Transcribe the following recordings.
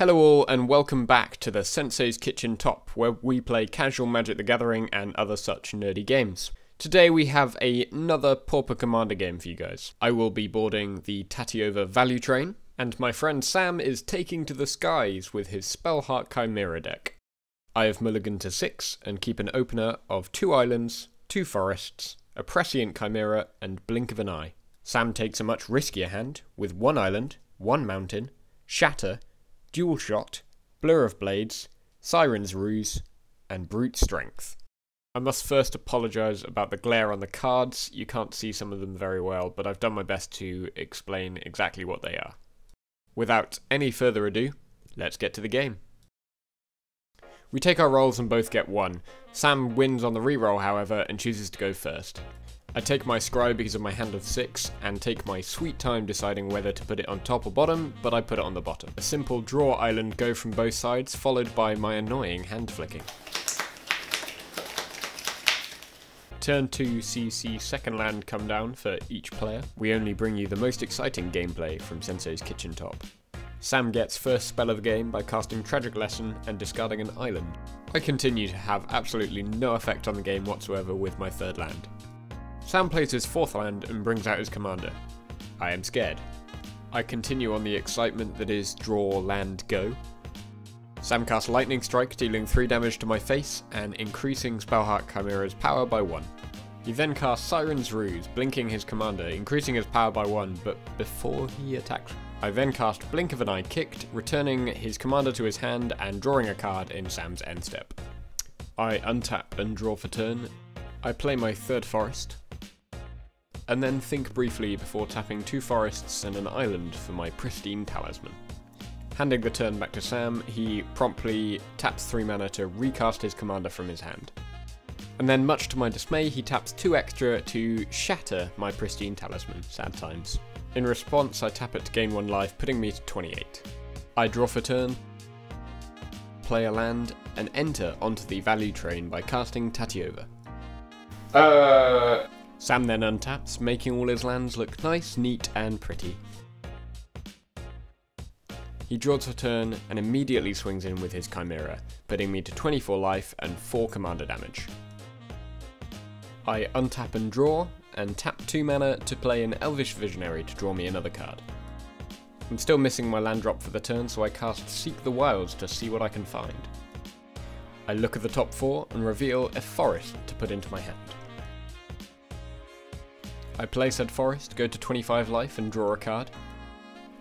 Hello all and welcome back to the Sensei's Kitchen Top, where we play casual Magic the Gathering and other such nerdy games. Today we have another Pauper Commander game for you guys. I will be boarding the Tatyova value train, and my friend Sam is taking to the skies with his Spellheart Chimera deck. I have mulliganed to 6 and keep an opener of 2 islands, 2 forests, a Prescient Chimera and Blink of an Eye. Sam takes a much riskier hand with 1 island, 1 mountain, Shatter, Dual Shot, Blur of Blades, Siren's Ruse, and Brute Strength. I must first apologise about the glare on the cards. You can't see some of them very well, but I've done my best to explain exactly what they are. Without any further ado, let's get to the game. We take our rolls and both get 1. Sam wins on the reroll, however, and chooses to go first. I take my scry because of my hand of 6, and take my sweet time deciding whether to put it on top or bottom, but I put it on the bottom. A simple draw island go from both sides, followed by my annoying hand flicking. Turn 2 sees the second land come down for each player. We only bring you the most exciting gameplay from Sensei's Kitchen Top. Sam gets first spell of the game by casting Tragic Lesson and discarding an island. I continue to have absolutely no effect on the game whatsoever with my third land. Sam plays his 4th land and brings out his commander. I am scared. I continue on the excitement that is draw, land, go. Sam casts Lightning Strike, dealing 3 damage to my face and increasing Spellheart Chimera's power by 1. He then casts Siren's Ruse, blinking his commander, increasing his power by 1, but before he attacks. I then cast Blink of an Eye Kicked, returning his commander to his hand and drawing a card in Sam's end step. I untap and draw for turn. I play my 3rd forest, and then think briefly before tapping 2 forests and an island for my pristine talisman. Handing the turn back to Sam, he promptly taps 3 mana to recast his commander from his hand. And then, much to my dismay, he taps 2 extra to shatter my pristine talisman. Sad times. In response, I tap it to gain 1 life, putting me to 28. I draw for turn, play a land, and enter onto the value train by casting Tatyova. Sam then untaps, making all his lands look nice, neat, and pretty. He draws for turn and immediately swings in with his Chimera, putting me to 24 life and 4 commander damage. I untap and draw, and tap 2 mana to play an Elvish Visionary to draw me another card. I'm still missing my land drop for the turn, so I cast Seek the Wilds to see what I can find. I look at the top 4 and reveal a forest to put into my hand. I play said forest, go to 25 life and draw a card.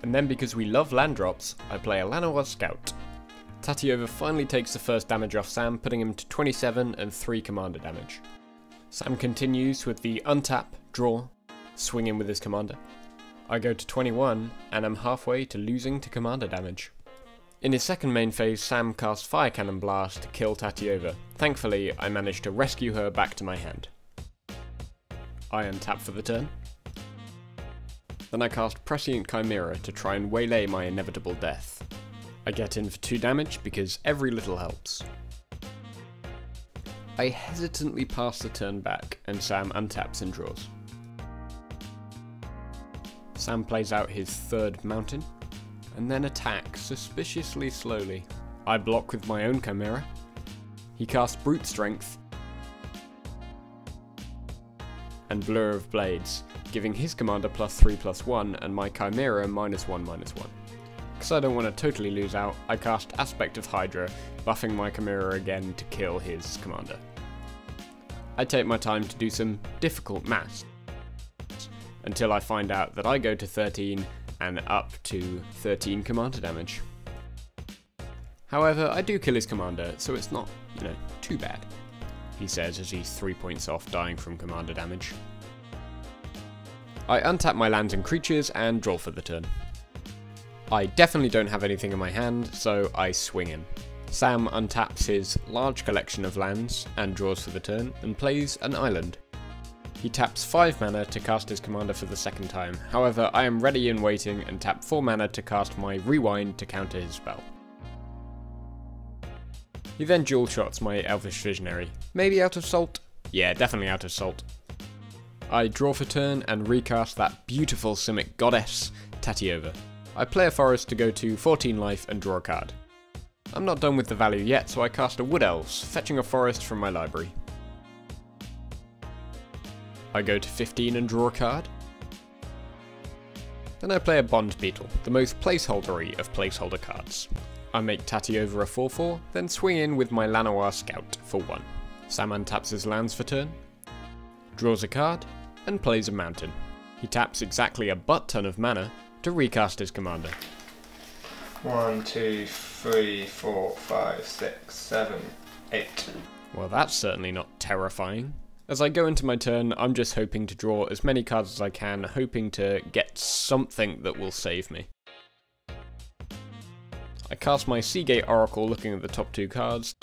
And then, because we love land drops, I play a Llanowar Scout. Tatyova finally takes the first damage off Sam, putting him to 27 and 3 commander damage. Sam continues with the untap, draw, swing in with his commander. I go to 21 and am halfway to losing to commander damage. In his second main phase, Sam casts Fire Cannon Blast to kill Tatyova. Thankfully, I managed to rescue her back to my hand. I untap for the turn. Then I cast Prescient Chimera to try and waylay my inevitable death. I get in for 2 damage because every little helps. I hesitantly pass the turn back and Sam untaps and draws. Sam plays out his 3rd mountain and then attacks suspiciously slowly. I block with my own Chimera. He casts Brute Strength and Blur of Blades, giving his commander +3/+1 and my Chimera -1/-1. Because I don't want to totally lose out, I cast Aspect of Hydra, buffing my Chimera again to kill his commander. I take my time to do some difficult maths, until I find out that I go to 13 and up to 13 commander damage. However, I do kill his commander, so it's not, too bad, he says as he's 3 points off dying from commander damage. I untap my lands and creatures and draw for the turn. I definitely don't have anything in my hand, so I swing in. Sam untaps his large collection of lands and draws for the turn and plays an island. He taps 5 mana to cast his commander for the 2nd time, however I am ready and waiting and tap 4 mana to cast my Rewind to counter his spell. He then dual shots my Elvish Visionary. Maybe out of salt? Yeah, definitely out of salt. I draw for turn and recast that beautiful Simic goddess, Tatyova. I play a forest to go to 14 life and draw a card. I'm not done with the value yet, so I cast a Wood Elves, fetching a forest from my library. I go to 15 and draw a card. Then I play a Bond Beetle, the most placeholdery of placeholder cards. I make Tatyova a 4/4, then swing in with my Lanoir Scout for 1. Sam untaps his lands for turn, draws a card, and plays a mountain. He taps exactly a butt-ton of mana to recast his commander. 1, 2, 3, 4, 5, 6, 7, 8. Well, that's certainly not terrifying. As I go into my turn, I'm just hoping to draw as many cards as I can, hoping to get something that will save me. I cast my Seagate Oracle looking at the top 2 cards,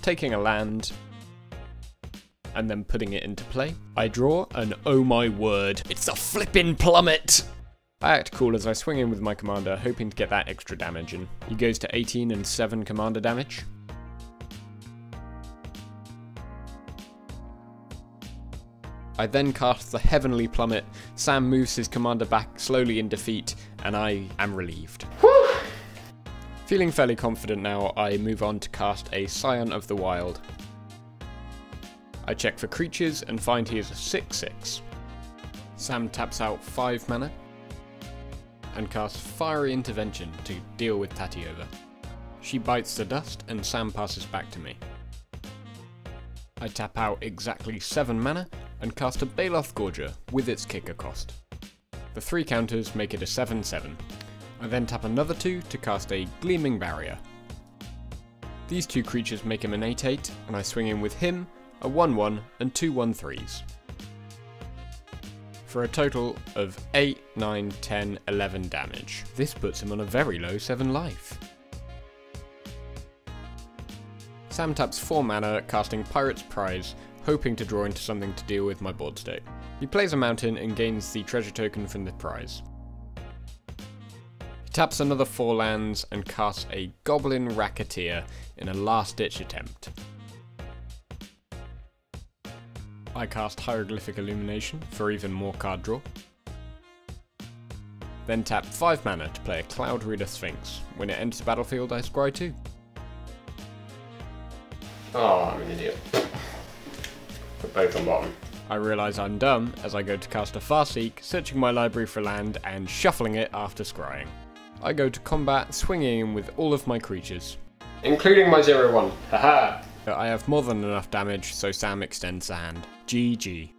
taking a land, and then putting it into play. I draw, and oh my word, it's a flippin' plummet! I act cool as I swing in with my commander, hoping to get that extra damage in. He goes to 18 and 7 commander damage. I then cast the Heavenly Plummet, Sam moves his commander back slowly in defeat, and I am relieved. Whew. Feeling fairly confident now, I move on to cast a Scion of the Wild. I check for creatures and find he is a 6/6. Sam taps out 5 mana and casts Fiery Intervention to deal with Tatyova. She bites the dust and Sam passes back to me. I tap out exactly 7 mana and cast a Baloth Gorger with its kicker cost. The 3 counters make it a 7/7. I then tap another 2 to cast a Gleaming Barrier. These 2 creatures make him an 8/8, and I swing in with him, a 1/1 and 2 1/3s. For a total of 8, 9, 10, 11 damage. This puts him on a very low 7 life. Sam taps 4 mana, casting Pirate's Prize, hoping to draw into something to deal with my board state. He plays a mountain and gains the treasure token from the prize. He taps another 4 lands and casts a Goblin Racketeer in a last-ditch attempt. I cast Hieroglyphic Illumination for even more card draw. Then tap 5 mana to play a Cloud Reader Sphinx. When it enters the battlefield, I scry 2. Oh, I'm an idiot. Put both on bottom. I realise I'm dumb as I go to cast a Farseek, searching my library for land and shuffling it after scrying. I go to combat, swinging in with all of my creatures. Including my 0/1. Haha! I have more than enough damage, so Sam extends the hand. GG.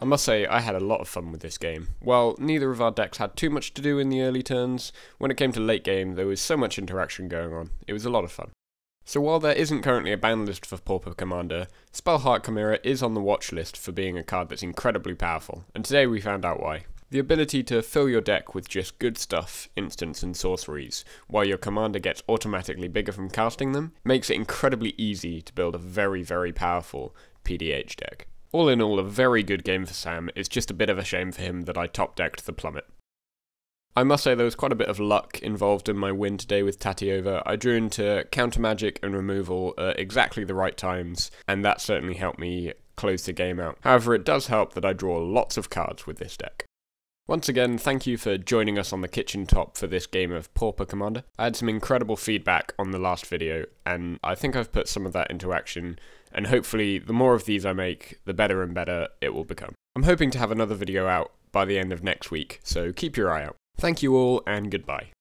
I must say, I had a lot of fun with this game. While neither of our decks had too much to do in the early turns, when it came to late game there was so much interaction going on. It was a lot of fun. So while there isn't currently a ban list for Pauper Commander, Spellheart Chimera is on the watch list for being a card that's incredibly powerful, and today we found out why. The ability to fill your deck with just good stuff, instants and sorceries, while your commander gets automatically bigger from casting them, makes it incredibly easy to build a very, very powerful PDH deck. All in all, a very good game for Sam. It's just a bit of a shame for him that I top-decked the Plummet. I must say there was quite a bit of luck involved in my win today with Tatyova. I drew into counter magic and removal at exactly the right times, and that certainly helped me close the game out. However, it does help that I draw lots of cards with this deck. Once again, thank you for joining us on the kitchen top for this game of Pauper Commander. I had some incredible feedback on the last video, and I think I've put some of that into action, and hopefully the more of these I make, the better and better it will become. I'm hoping to have another video out by the end of next week, so keep your eye out. Thank you all, and goodbye.